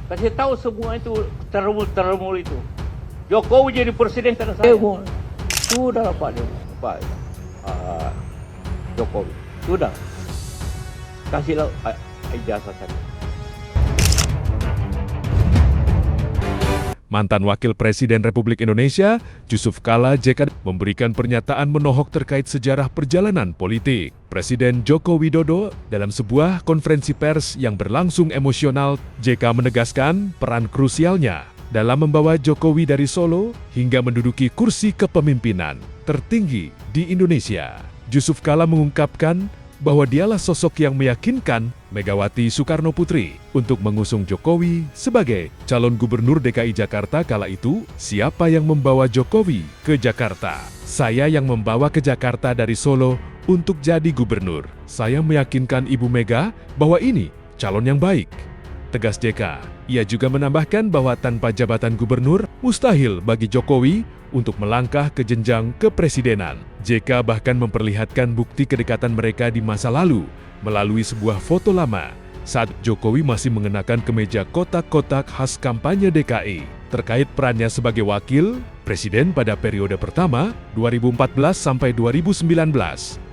Kasih tahu semua itu termul itu. Jokowi jadi presiden karena saya. Sudah Pak Jokowi. Sudah. Kasihlah ijazah saja. Mantan Wakil Presiden Republik Indonesia, Jusuf Kalla JK memberikan pernyataan menohok terkait sejarah perjalanan politik. Presiden Joko Widodo dalam sebuah konferensi pers yang berlangsung emosional, JK menegaskan peran krusialnya dalam membawa Jokowi dari Solo hingga menduduki kursi kepemimpinan tertinggi di Indonesia. Jusuf Kalla mengungkapkan bahwa dialah sosok yang meyakinkan Megawati Soekarnoputri untuk mengusung Jokowi sebagai calon gubernur DKI Jakarta kala itu. Siapa yang membawa Jokowi ke Jakarta? Saya yang membawa ke Jakarta dari Solo untuk jadi gubernur. Saya meyakinkan Ibu Mega bahwa ini calon yang baik, tegas JK. Ia juga menambahkan bahwa tanpa jabatan gubernur, mustahil bagi Jokowi untuk melangkah ke jenjang kepresidenan. JK bahkan memperlihatkan bukti kedekatan mereka di masa lalu melalui sebuah foto lama saat Jokowi masih mengenakan kemeja kotak-kotak khas kampanye DKI. Terkait perannya sebagai wakil presiden pada periode pertama 2014 sampai 2019,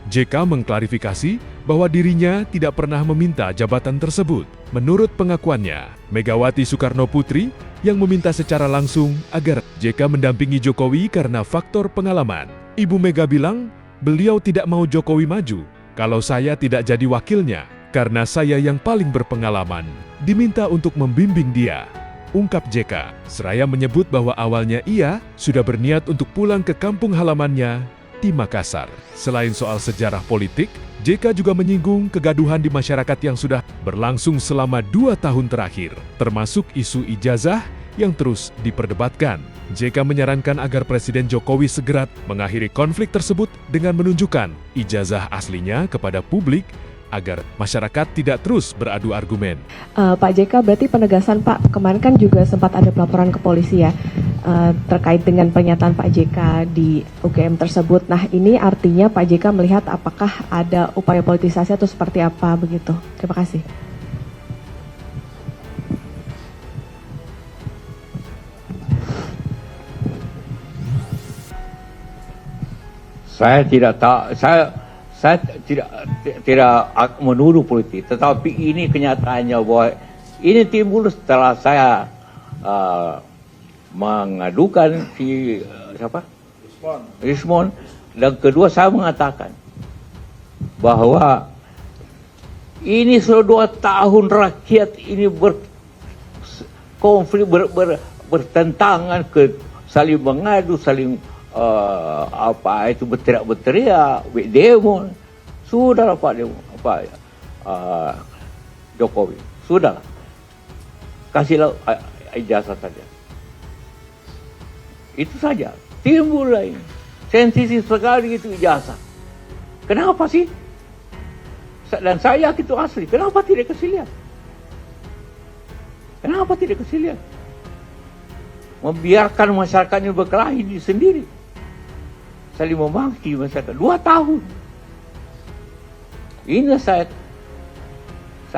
JK mengklarifikasi bahwa dirinya tidak pernah meminta jabatan tersebut. Menurut pengakuannya, Megawati Soekarnoputri yang meminta secara langsung agar JK mendampingi Jokowi karena faktor pengalaman. Ibu Mega bilang, beliau tidak mau Jokowi maju kalau saya tidak jadi wakilnya, karena saya yang paling berpengalaman, diminta untuk membimbing dia, ungkap JK. Seraya menyebut bahwa awalnya ia sudah berniat untuk pulang ke kampung halamannya di Makassar. Selain soal sejarah politik, JK juga menyinggung kegaduhan di masyarakat yang sudah berlangsung selama 2 tahun terakhir, termasuk isu ijazah yang terus diperdebatkan. JK menyarankan agar Presiden Jokowi segera mengakhiri konflik tersebut dengan menunjukkan ijazah aslinya kepada publik agar masyarakat tidak terus beradu argumen. Pak JK, berarti penegasan Pak, kemarin kan juga sempat ada pelaporan ke polisi ya, terkait dengan pernyataan Pak JK di UGM tersebut. Nah, ini artinya Pak JK melihat apakah ada upaya politisasi atau seperti apa begitu? Terima kasih. Saya tidak tahu, saya tidak menuduh politik, tetapi ini kenyataannya bahwa ini timbul setelah saya mengadukan si siapa? Rismon. Dan kedua saya mengatakan bahwa ini sudah 2 tahun rakyat ini berkonflik, bertentangan, saling mengadu, saling berteriak, demo. Sudah Jokowi, sudah kasihlah ijazah saja. Itu saja. Timbul lain. Sensitif sekali itu ijazah. Kenapa sih? Dan saya itu asli. Kenapa tidak kasih lihat? Kenapa tidak kasih lihat? Membiarkan masyarakatnya berkelahi sendiri. Saling memaki masyarakat 2 tahun. Ini saya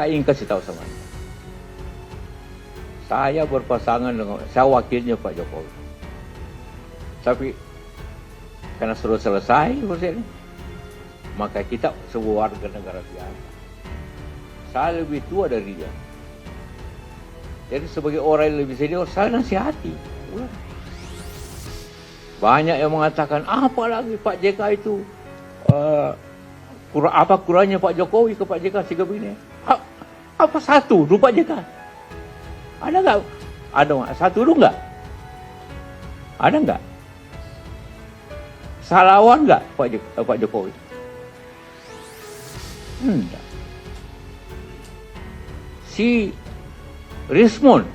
ingin kasih tahu sama Anda. Saya berpasangan dengan, saya wakilnya Pak Jokowi. Tapi karena sudah selesai proses ini, maka kita sebuah warga negara biasa. Saya lebih tua dari dia. Jadi sebagai orang yang lebih senior, saya nasihati. Banyak yang mengatakan, apa lagi Pak JK itu, apa kurangnya Pak Jokowi ke Pak JK sikap ini? Apa satu dulu Pak JK? Ada nggak? Ada satu dulu nggak? Ada nggak? Salawan nggak Pak Jokowi? Enggak. Si Rismon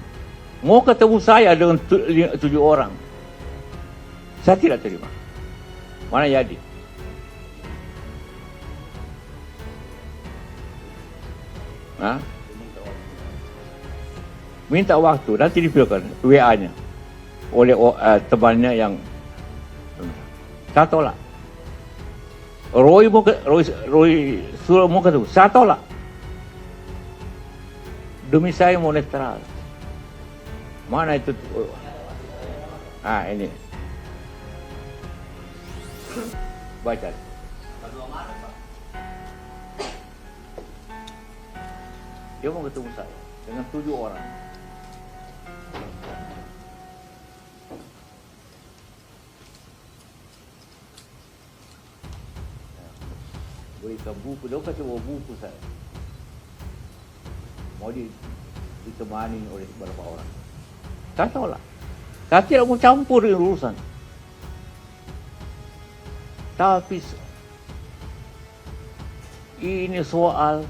mau ketemu saya dengan 7 orang. Saya tidak terima. Mana jadi? Hah? Minta waktu, nanti dipilihkan WA-nya oleh temannya yang saya tolak. Roy Suryo mau ketemu, saya tolak. Demi saya mau netral. Mana itu? Ini. Baca. Dia mau ketemu saya dengan 7 orang. Berikan buku, dia kasih bawa buku saya. Mau ditemani oleh beberapa orang. Saya tolak. Saya tidak mau campur dengan urusan. Tapi ini soal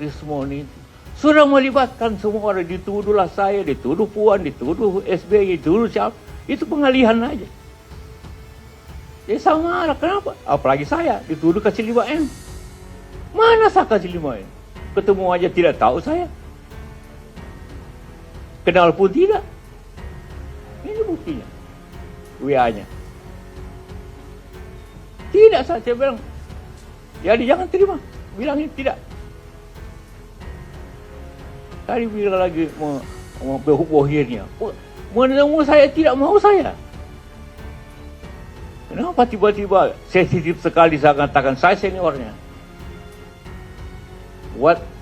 Rismoni sudah melibatkan semua orang, dituduhlah saya, dituduh Puan, dituduh SBY, dituduh siapa. Itu pengalihan aja. Jadi sama lah, kenapa? Apalagi saya, dituduh kasih 5M. Mana saya kasih 5M? Ketemu aja tidak tahu saya. Kenal pun tidak. Ini buktinya. WA-nya. Tidak, saya bilang. Jadi jangan terima. Bilangin tidak. Tadi bilang lagi mau bohirnya. Menemu saya tidak mau saya. Kenapa tiba-tiba sensitif sekali saya katakan saya seniornya?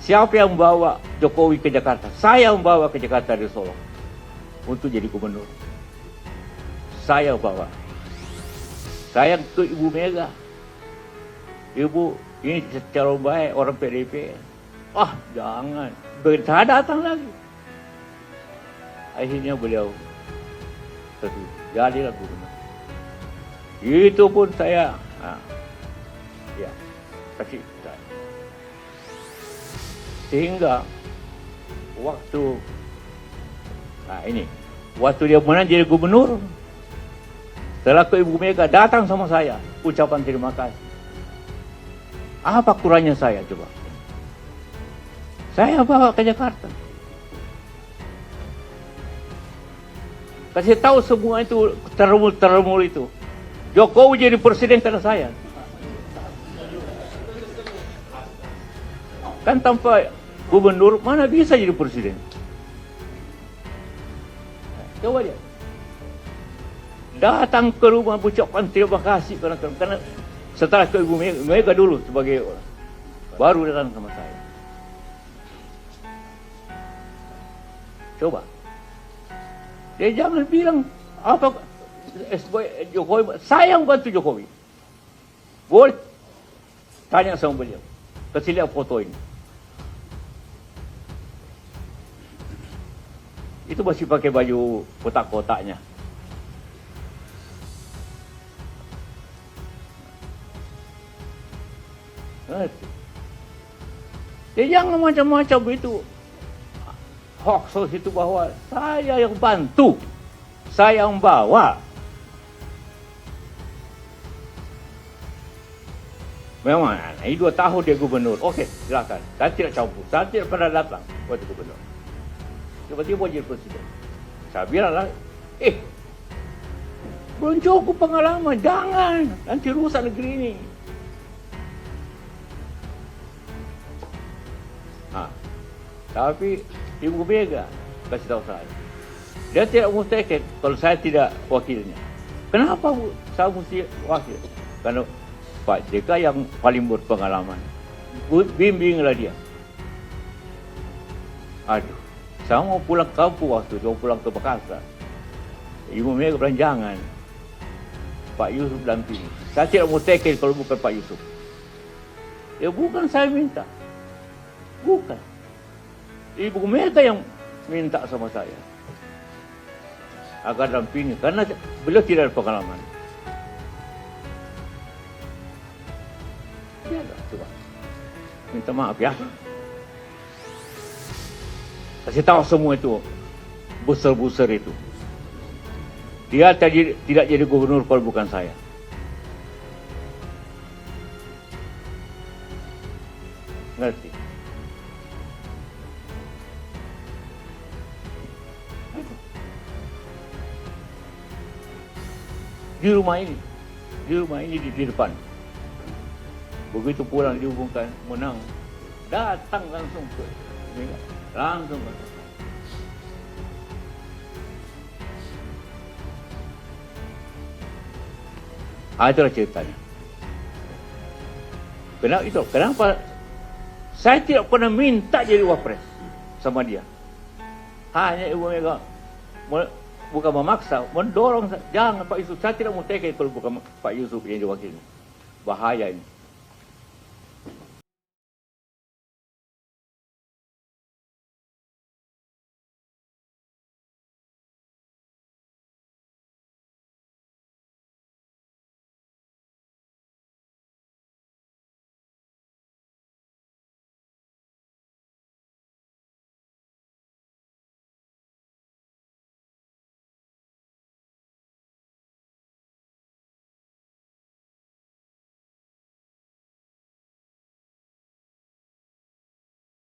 Siapa yang bawa Jokowi ke Jakarta? Saya yang bawa ke Jakarta dari Solo untuk jadi gubernur. Saya bawa. Saya ke Ibu Mega. Ibu, ini secara baik orang PDP. Jangan. Saya datang lagi. Akhirnya beliau jadilah gubernur. Itu pun saya kasih saya. Sehingga waktu dia menang jadi gubernur, setelah ke Ibu Mega datang sama saya, ucapan terima kasih. Apa kurangnya saya coba? Saya bawa ke Jakarta. Kasih tahu semua itu termul itu. Jokowi jadi presiden karena saya. Kan tanpa gubernur mana bisa jadi presiden? Coba dia. Datang ke rumah ucapkan terima kasih karena setelah ke Ibu Mega dulu sebagai baru datang sama saya. Coba. Dia jangan bilang apa Jokowi, saya yang bantu Jokowi. Boleh tanya sama beliau. Kasih lihat foto ini. Itu masih pakai baju kotak-kotaknya. Dia jangan macam-macam itu. Hoax itu bahwa saya yang bantu, saya yang bawa. Memang ini 2 tahun dia gubernur. Oke, silakan. Saya tidak campur. Saya tidak pernah datang waktu gubernur. Tiba-tiba jadi presiden. Saya bilang lah, belum cukup pengalaman. Jangan. Nanti rusak negeri ini. Tapi Ibu Mega kasih tahu saya. Dia tidak mau take kalau saya tidak wakilnya. Kenapa saya mesti wakil? Karena Pak JK yang paling berpengalaman. Bimbinglah dia. Saya mau pulang ke kampung waktu itu, mau pulang ke Makassar. Ibu Mega bilang jangan. Pak Yusuf dampingi. Saya tidak mau take kalau bukan Pak Yusuf. Ya bukan saya minta. Bukan. Ibu Mega yang minta sama saya agar dampingi karena beliau tidak ada pengalaman. Ya, coba minta maaf ya. Kasih tahu semua itu buser-buser itu. Dia tidak jadi gubernur kalau bukan saya. Ngerti? Di rumah ini di depan. Begitu pulang dihubungkan menang, datang langsung ke Mega, langsung. Itulah ceritanya. Kenapa saya tidak pernah minta jadi wapres sama dia. Hanya Ibu Mega bukan memaksa, mendorong. Jangan Pak Yusuf, saya tidak mau tekan kalau bukan Pak Yusuf yang diwakili. Bahaya ini.